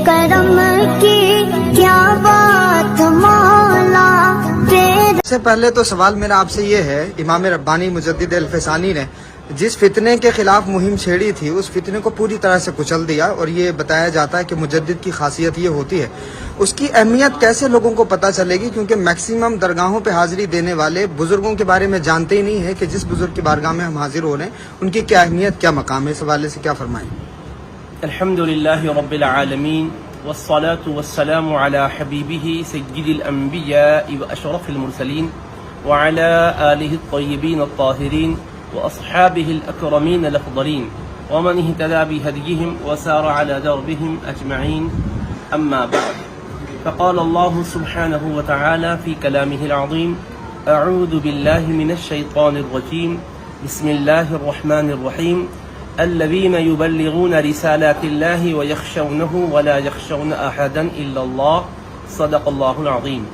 کرم کی کیا بات مولا تیرے۔ سب سے پہلے تو سوال میرا آپ سے یہ ہے، امام ربانی مجدد الفسانی نے جس فتنے کے خلاف مہم چھیڑی تھی اس فتنے کو پوری طرح سے کچل دیا، اور یہ بتایا جاتا ہے کہ مجدد کی خاصیت یہ ہوتی ہے، اس کی اہمیت کیسے لوگوں کو پتہ چلے گی؟ کیونکہ میکسیمم درگاہوں پہ حاضری دینے والے بزرگوں کے بارے میں جانتے ہی نہیں ہے کہ جس بزرگ کی بارگاہ میں ہم حاضر ہو رہے ہیں ان کی کیا اہمیت، کیا مقام ہے۔ اس حوالے سے کیا فرمائیں؟ الحمد للہ رب العالمین والصلاة والسلام على حبیبہ سید الانبیاء واشرف المرسلین وعلى آلہ الطیبین الطاہرین واصحابہ الاکرمین الافضلین ومن اهتدى بہدیہم وسار على دربہم اجمعین، اما بعد، فقال اللہ سبحانہ وتعالی فی کلامہ العظیم: اعوذ باللہ من الشیطان الرجیم، بسم اللہ الرحمن الرحیم، الذين يبلغون رسالات الله ويخشونه ولا يخشون احدا الا الله، صدق اللہ العظیم۔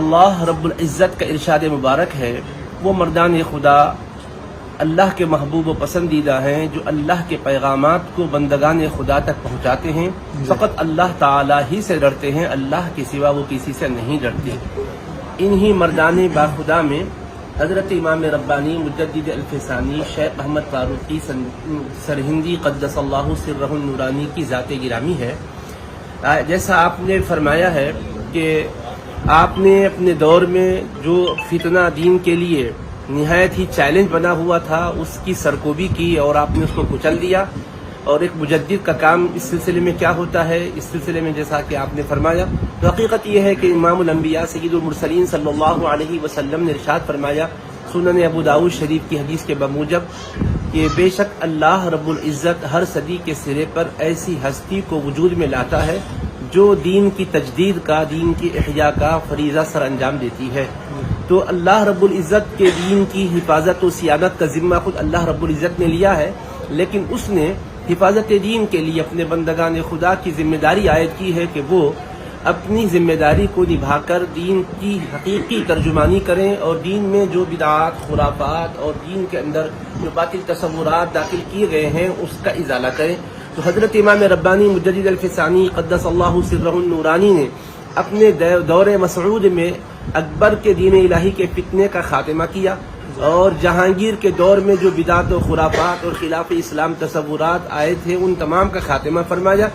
اللہ رب العزت کا ارشاد مبارک ہے، وہ مردان خدا اللہ کے محبوب و پسندیدہ ہیں جو اللہ کے پیغامات کو بندگان خدا تک پہنچاتے ہیں، فقط اللہ تعالی ہی سے ڈرتے ہیں، اللہ کے سوا وہ کسی سے نہیں ڈرتے۔ انہی مردان باخدا میں حضرت امام ربانی مجدد الفسانی شیخ احمد فاروقی سرہندی قدس اللہ سرہ النورانی کی ذات گرامی ہے۔ جیسا آپ نے فرمایا ہے کہ آپ نے اپنے دور میں جو فتنہ دین کے لیے نہایت ہی چیلنج بنا ہوا تھا اس کی سرکوبی کی اور آپ نے اس کو کچل دیا، اور ایک مجدد کا کام اس سلسلے میں کیا ہوتا ہے، اس سلسلے میں جیسا کہ آپ نے فرمایا تو حقیقت یہ ہے کہ امام الانبیاء سید المرسلین صلی اللہ علیہ وسلم نے ارشاد فرمایا سنن ابو داؤد شریف کی حدیث کے بموجب کہ بے شک اللہ رب العزت ہر صدی کے سرے پر ایسی ہستی کو وجود میں لاتا ہے جو دین کی تجدید کا، دین کی احیاء کا فریضہ سر انجام دیتی ہے۔ تو اللہ رب العزت کے دین کی حفاظت و سیادت کا ذمہ خود اللہ رب العزت نے لیا ہے، لیکن اس نے حفاظت دین کے لیے اپنے بندگان خدا کی ذمہ داری عائد کی ہے کہ وہ اپنی ذمہ داری کو نبھا کر دین کی حقیقی ترجمانی کریں، اور دین میں جو بدعات، خرافات اور دین کے اندر جو باطل تصورات داخل کیے گئے ہیں اس کا ازالہ کریں۔ تو حضرت امام ربانی مجدد الفسانی قدس اللہ سرہ النورانی نے اپنے دور مسعود میں اکبر کے دین الہی کے فتنے کا خاتمہ کیا، اور جہانگیر کے دور میں جو بدعات و خرافات اور خلاف اسلام تصورات آئے تھے ان تمام کا خاتمہ فرمایا۔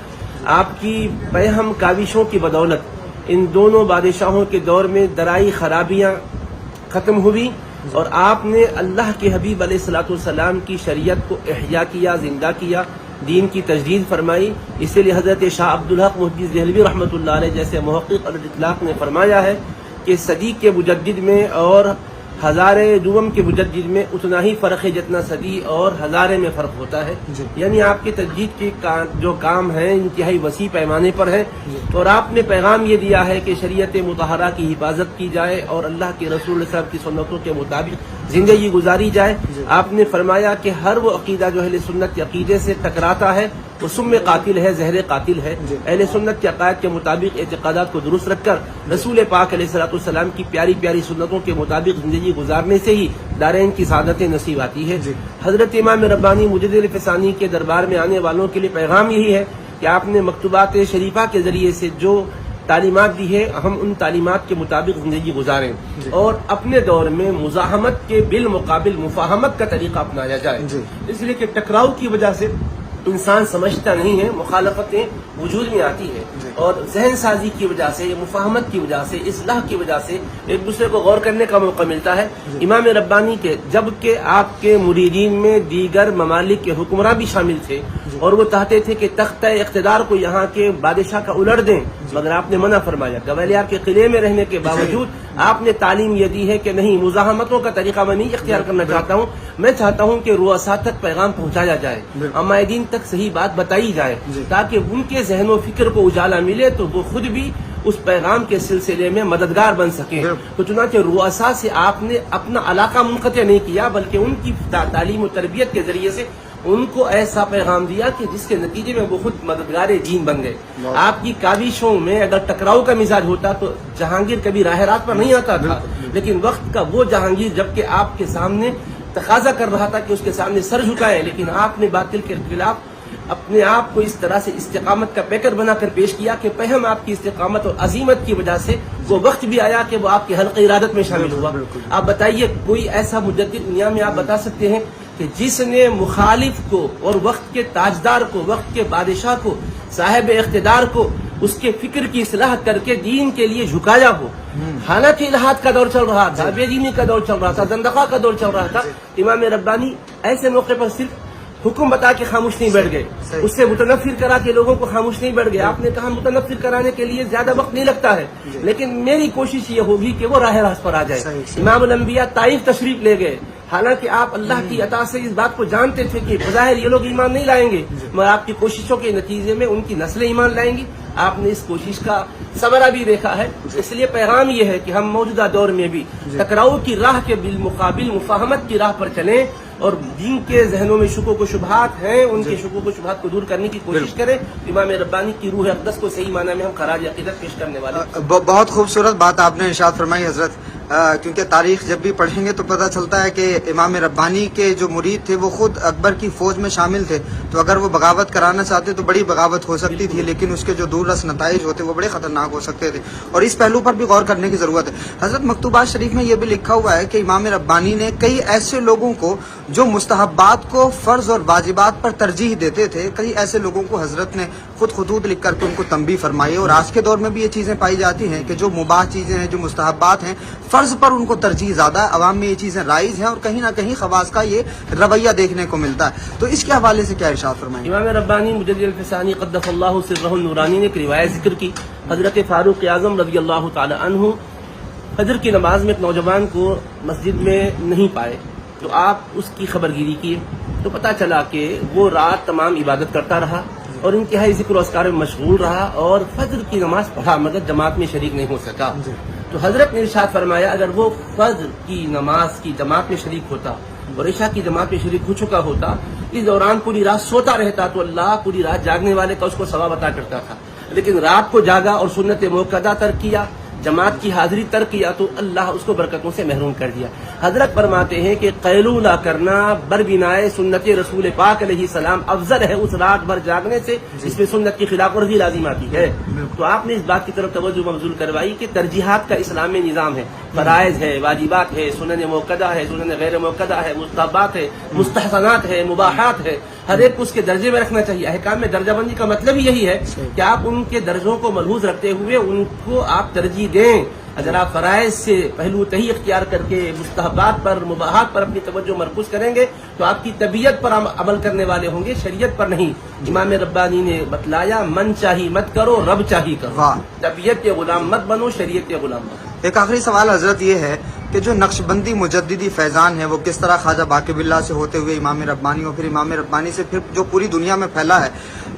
آپ کی پیہم کاوشوں کی بدولت ان دونوں بادشاہوں کے دور میں درائی خرابیاں ختم ہوئی، اور آپ نے اللہ کے حبیب علیہ الصلوۃ والسلام کی شریعت کو احیا کیا، زندہ کیا، دین کی تجدید فرمائی۔ اسی لیے حضرت شاہ عبدالحق محدث دہلوی رحمۃ اللہ علیہ جیسے محقق الاطلاق نے فرمایا ہے کہ صدی کے مجدد میں اور ہزارے دوم کے مجدد میں اتنا ہی فرق ہے جتنا صدی اور ہزارے میں فرق ہوتا ہے۔ یعنی آپ کی تجدید کے جو کام ہیں انتہائی وسیع پیمانے پر ہے، اور آپ نے پیغام یہ دیا ہے کہ شریعت مطہرہ کی حفاظت کی جائے اور اللہ کے رسول صاحب کی سنتوں کے مطابق زندگی گزاری جائے۔ آپ نے فرمایا کہ ہر وہ عقیدہ جو اہل سنت کے عقیدے سے ٹکراتا ہے وہ سم قاتل ہے، زہر قاتل ہے۔ اہل سنت کے عقائد کے مطابق اعتقادات کو درست رکھ کر رسول پاک علیہ الصلوۃ والسلام کی پیاری پیاری سنتوں کے مطابق زندگی گزارنے سے ہی دارین کی سعادتیں نصیب آتی ہے۔ حضرت امام ربانی مجدد الفسانی کے دربار میں آنے والوں کے لیے پیغام یہی ہے کہ آپ نے مکتوبات شریفہ کے ذریعے سے جو تعلیمات دی ہے ہم ان تعلیمات کے مطابق زندگی گزاریں، اور اپنے دور میں مزاحمت کے بالمقابل مفاہمت کا طریقہ اپنایا جائے، اس لیے کہ ٹکراؤ کی وجہ سے انسان سمجھتا نہیں ہے، مخالفتیں وجود میں آتی ہے، اور ذہن سازی کی وجہ سے، مفاہمت کی وجہ سے، اصلاح کی وجہ سے ایک دوسرے کو غور کرنے کا موقع ملتا ہے۔ امام ربانی کے جبکہ آپ کے مریدین میں دیگر ممالک کے حکمراں بھی شامل تھے، اور وہ چاہتے تھے کہ تختہ اقتدار کو یہاں کے بادشاہ کا الٹ دیں، مگر آپ نے منع فرمایا۔ گوالیار کے قلعے میں رہنے کے باوجود آپ نے تعلیم یہ دی ہے کہ نہیں، مزاحمتوں کا طریقہ میں نہیں اختیار کرنا چاہتا ہوں، میں چاہتا ہوں کہ رؤساء تک پیغام پہنچایا جائے، عمائدین تک صحیح بات بتائی جائے، تاکہ ان کے ذہن و فکر کو اجالا ملے تو وہ خود بھی اس پیغام کے سلسلے میں مددگار بن سکیں۔ تو چنانچہ رؤساء سے آپ نے اپنا علاقہ منقطع نہیں کیا، بلکہ ان کی تعلیم و تربیت کے ذریعے سے ان کو ایسا پیغام دیا کہ جس کے نتیجے میں وہ خود مددگار دین بن گئے۔ آپ کی کاوشوں میں اگر ٹکراؤ کا مزاج ہوتا تو جہانگیر کبھی راہ راست پر نہیں آتا تھا، لیکن وقت کا وہ جہانگیر جبکہ آپ کے سامنے تقاضا کر رہا تھا کہ اس کے سامنے سر جھکائے، لیکن آپ نے باطل کے خلاف اپنے آپ کو اس طرح سے استقامت کا پیکر بنا کر پیش کیا کہ پہم آپ کی استقامت اور عظیمت کی وجہ سے وہ وقت بھی آیا کہ وہ آپ کے حلقہ ارادت میں شامل ہوا. آپ بتائیے کوئی ایسا مجدد دنیا میں آپ بتا سکتے ہیں کہ جس نے مخالف کو اور وقت کے تاجدار کو، وقت کے بادشاہ کو، صاحب اقتدار کو اس کے فکر کی اصلاح کر کے دین کے لیے جھکایا ہو؟ حالانکہ الہاد کا دور چل رہا تھا، بے دینی کا دور چل رہا تھا، زندقہ کا دور چل رہا تھا. امام ربانی ایسے موقع پر صرف حکم بتا کے خاموش نہیں بیٹھ گئے، اس سے متنفر کرا کے لوگوں کو خاموش نہیں بیٹھ گئے. آپ نے کہا متنفر کرانے کے لیے زیادہ وقت نہیں لگتا ہے، لیکن میری کوشش یہ ہوگی کہ وہ راہ راست پر آ جائے. امام الانبیاء طائف تشریف لے گئے، حالانکہ آپ اللہ کی عطا سے اس بات کو جانتے تھے کہ بظاہر یہ لوگ ایمان نہیں لائیں گے، مگر آپ کی کوششوں کے نتیجے میں ان کی نسلیں ایمان لائیں گی. آپ نے اس کوشش کا ثمرہ بھی دیکھا ہے. اس لیے پیغام یہ ہے کہ ہم موجودہ دور میں بھی ٹکراؤ کی راہ کے بالمقابل مفاہمت کی راہ پر چلیں اور جن کے ذہنوں میں شکوک و شبہات ہیں ان کے شکوک و شبہات کو دور کرنے کی کوشش کریں. امام ربانی کی روح اقدس کو صحیح معنی میں ہم خراج عقیدت پیش کرنے والے. بہت خوبصورت بات آپ نے ارشاد فرمائی حضرت، کیونکہ تاریخ جب بھی پڑھیں گے تو پتہ چلتا ہے کہ امام ربانی کے جو مرید تھے وہ خود اکبر کی فوج میں شامل تھے، تو اگر وہ بغاوت کرانا چاہتے تو بڑی بغاوت ہو سکتی تھی، لیکن اس کے جو دور رس نتائج ہوتے وہ بڑے خطرناک ہو سکتے تھے، اور اس پہلو پر بھی غور کرنے کی ضرورت ہے. حضرت مکتوبات شریف میں یہ بھی لکھا ہوا ہے کہ امام ربانی نے کئی ایسے لوگوں کو جو مستحبات کو فرض اور واجبات پر ترجیح دیتے تھے، کئی ایسے لوگوں کو حضرت نے خود خطوط لکھ کر کے ان کو تنبیہ فرمائی. اور آج کے دور میں بھی یہ چیزیں پائی جاتی ہیں کہ جو مباح چیزیں ہیں، جو مستحبات ہیں، فرض پر ان کو ترجیح زیادہ ہے، عوام میں یہ چیزیں رائج ہیں، اور کہیں نہ کہیں خواص کا یہ رویہ دیکھنے کو ملتا ہے. تو اس کے حوالے سے کیا ارشاد فرمائیں؟ امام ربانی مجدد الفسانی قدس اللہ سرہ النورانی نے ایک روایت ذکر کی. حضرت فاروق اعظم رضی اللہ تعالی عنہ فجر کی نماز میں ایک نوجوان کو مسجد میں نہیں پائے، تو آپ اس کی خبر گیری کیے تو پتہ چلا کہ وہ رات تمام عبادت کرتا رہا اور انتہائی ذکر و اذکار میں مشغول رہا اور فجر کی نماز پڑھا مگر جماعت میں شریک نہیں ہو سکا. تو حضرت نے ارشاد فرمایا اگر وہ فجر کی نماز کی جماعت میں شریک ہوتا اور عشاء کی جماعت میں شریک ہو چکا ہوتا، اس دوران پوری رات سوتا رہتا تو اللہ پوری رات جاگنے والے کا اس کو ثواب عطا کرتا تھا. لیکن رات کو جاگا اور سنت موقدہ ترک کیا، جماعت کی حاضری ترک کیا، تو اللہ اس کو برکتوں سے محروم کر دیا. حضرت فرماتے ہیں کہ قیلولہ کرنا بربنائے سنت رسول پاک علیہ السلام افضل ہے اس رات بھر جاگنے سے جس میں سنت کی خلاف ورزی لازم آتی ہے. تو آپ نے اس بات کی طرف توجہ مبذول کروائی کہ ترجیحات کا اسلام میں نظام ہے، فرائض ہے، واجبات ہے، سنن موقدہ ہے، سنن غیر موقدہ ہے، مستحبات ہے، مستحسنات ہے، مباحات ہے، ہر ایک کو اس کے درجے میں رکھنا چاہیے. احکام میں درجہ بندی کا مطلب یہی ہے کہ آپ ان کے درجوں کو ملحوظ رکھتے ہوئے ان کو آپ ترجیح دیں. اگر آپ فرائض سے پہلو تہی اختیار کر کے مستحبات پر، مباحات پر اپنی توجہ مرکوز کریں گے تو آپ کی طبیعت پر عمل کرنے والے ہوں گے، شریعت پر نہیں. امام ربانی نے بتلایا من چاہی مت کرو، رب چاہی کرو. طبیعت کے غلام مت بنو، شریعت کے غلام بنو. ایک آخری سوال حضرت یہ ہے کہ جو نقشبندی مجددی فیضان ہے وہ کس طرح خواجہ باقی باللہ سے ہوتے ہوئے امام ربانی اور پھر امام ربانی سے پھر جو پوری دنیا میں پھیلا ہے،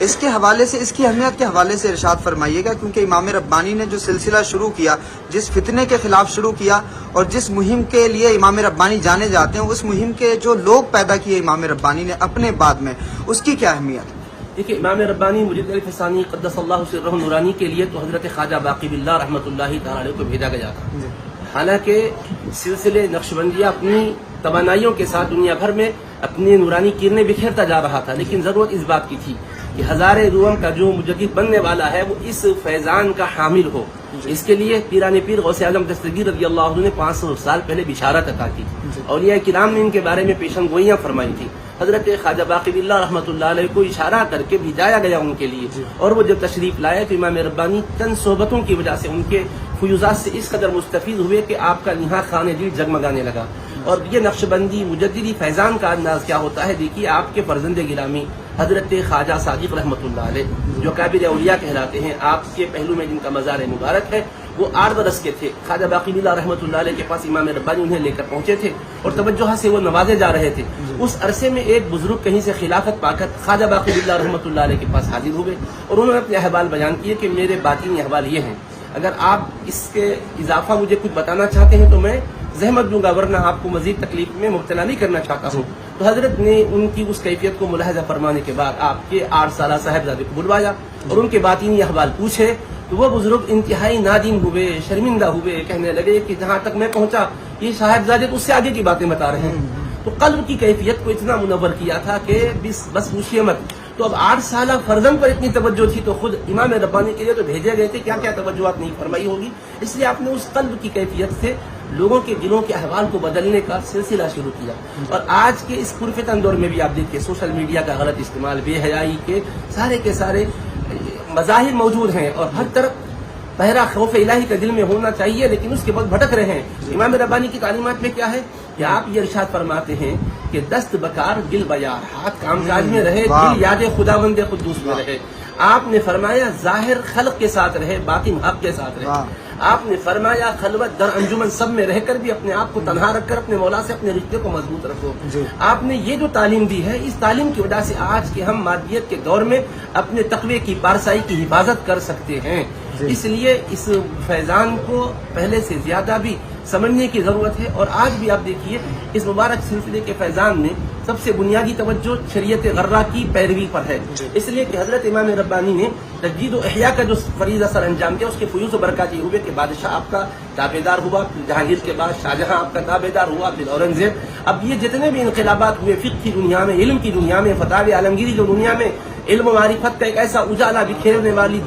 اس کے حوالے سے، اس کی اہمیت کے حوالے سے ارشاد فرمائیے گا. کیونکہ امام ربانی نے جو سلسلہ شروع کیا، جس فتنے کے خلاف شروع کیا اور جس مہم کے لیے امام ربانی جانے جاتے ہیں، اس مہم کے جو لوگ پیدا کیے امام ربانی نے اپنے بعد میں، اس کی کیا اہمیت؟ دیکھیے امام ربانی مجدد الفسانی قدس اللہ سرہ النورانی کے لیے تو حضرت خواجہ باقی باللہ رحمۃ اللہ تعالی علیہ کو بھیجا گیا تھا. حالانکہ سلسلے نقشبندیہ اپنی توانائیوں کے ساتھ دنیا بھر میں اپنی نورانی کرنیں بکھیرتا جا رہا تھا، لیکن ضرورت اس بات کی تھی کہ ہزار روم کا جو مجدد بننے والا ہے وہ اس فیضان کا حامل ہو. اس کے لیے پیران پیر غوث اعظم دستگیر رضی اللہ عنہ نے 500 سال پہلے بشارت عطا کی. اولیاء کرام نے ان کے بارے میں پیشن گوئیاں فرمائی تھی. حضرت خواجہ باقی باللہ رحمۃ اللہ علیہ کو اشارہ کر کے بھیجایا گیا ان کے لیے، اور وہ جب تشریف لائے تو امام ربانی چند صحبتوں کی وجہ سے ان کے فیوزات سے اس قدر مستفید ہوئے کہ آپ کا نہا خانہ دل جگمگانے لگا. اور یہ نقشبندی مجددی فیضان کا انداز کیا ہوتا ہے، دیکھیے آپ کے فرزند گرامی حضرت خواجہ صادق رحمۃ اللہ علیہ جو کابر اولیاء کہلاتے ہیں، آپ کے پہلو میں جن کا مزار مبارک ہے، وہ 8 برس کے تھے. خواجہ باقی باللہ رحمۃ اللہ علیہ کے پاس امام ربانی انہیں لے کر پہنچے تھے اور توجہ سے وہ نوازے جا رہے تھے. اس عرصے میں ایک بزرگ کہیں سے خلافت پا کر خواجہ باقی باللہ رحمۃ اللہ علیہ کے پاس حاضر ہوئے اور انہوں نے اپنے احوال بیان کیے کہ میرے باطنی احوال یہ ہیں، اگر آپ اس کے اضافہ مجھے کچھ بتانا چاہتے ہیں تو میں زحمت دوں گا، ورنہ آپ کو مزید تکلیف میں مبتلا نہیں کرنا چاہتا ہوں. تو حضرت نے ان کی اس کیفیت کو ملاحظہ فرمانے کے بعد آپ کے 8 سالہ صاحبزادے کو بلوایا اور ان کے باطنی احوال پوچھے. تو وہ بزرگ انتہائی نادم ہوئے، شرمندہ ہوئے، کہنے لگے کہ جہاں تک میں پہنچا یہ صاحبزادے اس سے آگے کی باتیں بتا رہے ہیں. تو قلب کی کیفیت کو اتنا منور کیا تھا کہ بس پوچھیے مت. تو اب 8 سالہ فرزند پر اتنی توجہ تھی تو خود امام ربانی کے لیے تو بھیجے گئے تھے، کیا کیا توجہات نہیں فرمائی ہوگی. اس لیے آپ نے اس قلب کی کیفیت سے لوگوں کے دلوں کے احوال کو بدلنے کا سلسلہ شروع کیا. اور آج کے اس پرفتن دور میں بھی آپ دیکھیے سوشل میڈیا کا غلط استعمال، بے حیائی کے سارے مظاہر موجود ہیں، اور ہر طرف پہرا خوف الہی کا دل میں ہونا چاہیے، لیکن اس کے بعد بھٹک رہے ہیں. امام ربانی کی تعلیمات میں کیا ہے کہ آپ یہ ارشاد فرماتے ہیں کہ دست بکار دل بیار، ہاتھ کام کاج میں رہے، دل یاد خداوند قدوس میں رہے. آپ نے فرمایا ظاہر خلق کے ساتھ رہے، باطن حق کے ساتھ رہے. آپ نے فرمایا خلوت در انجمن سب میں رہ کر بھی اپنے آپ کو تنہا رکھ کر اپنے مولا سے اپنے رشتے کو مضبوط رکھو. آپ نے یہ جو تعلیم دی ہے، اس تعلیم کی وجہ سے آج کے ہم مادیت کے دور میں اپنے تقوی کی پارسائی کی حفاظت کر سکتے ہیں. اس لیے اس فیضان کو پہلے سے زیادہ بھی سمجھنے کی ضرورت ہے. اور آج بھی آپ دیکھیے اس مبارک سلسلے کے فیضان میں سب سے بنیادی توجہ شریعت غرہ کی پیروی پر ہے. اس لیے کہ حضرت امام ربانی نے تجدید و احیاء کا جو فریضہ سر انجام دیا، اس کے فیوز و برکات یہ ہوئے کہ بادشاہ آپ کا تابع دار ہوا، پھر جہانگیر کے بعد شاہجہاں آپ کا تابع دار ہوا، پھر اورنگزیب. اب یہ جتنے بھی انقلابات ہوئے فقہ کی دنیا میں، علم کی دنیا میں، فتاوی عالمگیری جو دنیا میں علم و معرفت کا ایک ایسا اجالا بکھیرنے والی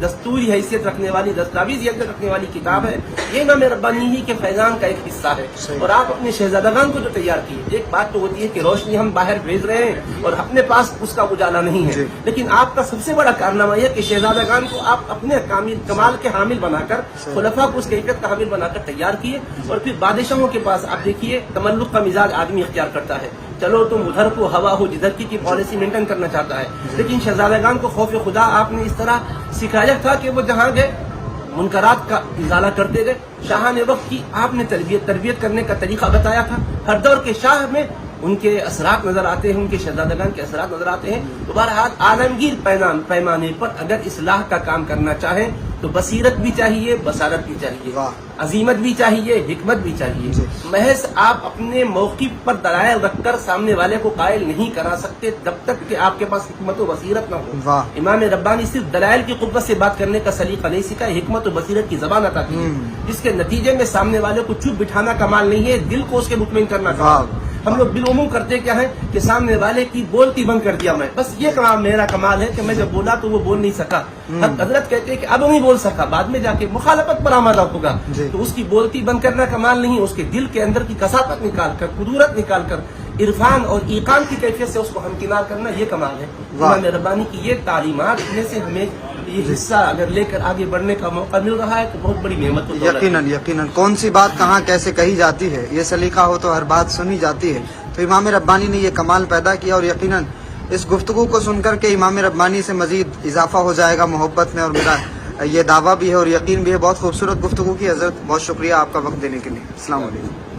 دستوری حیثیت رکھنے والی، دستاویزی حیثیت رکھنے والی کتاب ہے، یہ امام ربانی ہی کے فیضان کا ایک حصہ ہے. اور آپ اپنے شہزادگان کو جو تیار کیے، ایک بات تو ہوتی ہے کہ روشنی ہم باہر بھیج رہے ہیں اور اپنے پاس اس کا اجالا نہیں ہے، لیکن آپ کا سب سے بڑا کارنامہ یہ کہ شہزادگان کو آپ اپنے کمال کے حامل بنا کر، خلفاء کو اس کیفیت کا حامل بنا کر تیار کیے. اور پھر بادشاہوں کے پاس آپ دیکھیے تملق کا مزاج آدمی اختیار کرتا ہے، چلو تم ادھر کو ہوا ہو جدھر کی پالیسی مینٹین کرنا چاہتا ہے. لیکن شہزادگان کو خوف خدا آپ نے اس طرح سکھایا تھا کہ وہ جہاں گئے منکرات کا ازالہ کرتے گئے. شاہان وقت کی آپ نے تربیت کرنے کا طریقہ بتایا تھا. ہر دور کے شاہ میں ان کے اثرات نظر آتے ہیں، ان کے شہزادگان کے اثرات نظر آتے ہیں. تو بہرحال عالمگیر پیمانے پر اگر اصلاح کا کام کرنا چاہیں تو بصیرت بھی چاہیے، بصارت بھی چاہیے، عظیمت بھی چاہیے، حکمت بھی چاہیے. محض آپ اپنے موقف پر دلائل رکھ کر سامنے والے کو قائل نہیں کرا سکتے جب تک کہ آپ کے پاس حکمت و بصیرت نہ ہو. امام ربانی صرف دلائل کی قوت سے بات کرنے کا سلیقہ نہیں سکھا، حکمت و بصیرت کی زبان عطا کی، جس کے نتیجے میں سامنے والے کو چپ بٹھانا کمال نہیں ہے، دل کو اس کے مطمئن کرنا کمال. ہم لوگ بالعموم کرتے کیا ہے کہ سامنے والے کی بولتی بند کر دیا میں، بس یہ کام میرا کمال ہے کہ میں جب بولا تو وہ بول نہیں سکا. حضرت کہتے ہیں کہ اب نہیں بول سکا، بعد میں جا کے مخالفت پر آمادہ ہوگا تو اس کی بولتی بند کرنا کمال نہیں، اس کے دل کے اندر کی کثافت نکال کر، قدورت نکال کر، عرفان اور ایقان کی کیفیت سے اس کو ہمکنار کرنا، یہ کمال ہے. امام ربانی کی یہ تعلیمات میں سے ہمیں یہ حصہ اگر لے کر آگے بڑھنے کا موقع مل رہا ہے تو بہت بڑی نعمت ہے. یقیناً کون سی بات کہاں کیسے کہی جاتی ہے، یہ سلیقہ ہو تو ہر بات سنی جاتی ہے. تو امام ربانی نے یہ کمال پیدا کیا، اور یقیناً اس گفتگو کو سن کر کے امام ربانی سے مزید اضافہ ہو جائے گا محبت میں، اور میرا یہ دعویٰ بھی ہے اور یقین بھی ہے. بہت خوبصورت گفتگو کی حضرت، بہت شکریہ آپ کا وقت دینے کے لیے. السلام علیکم.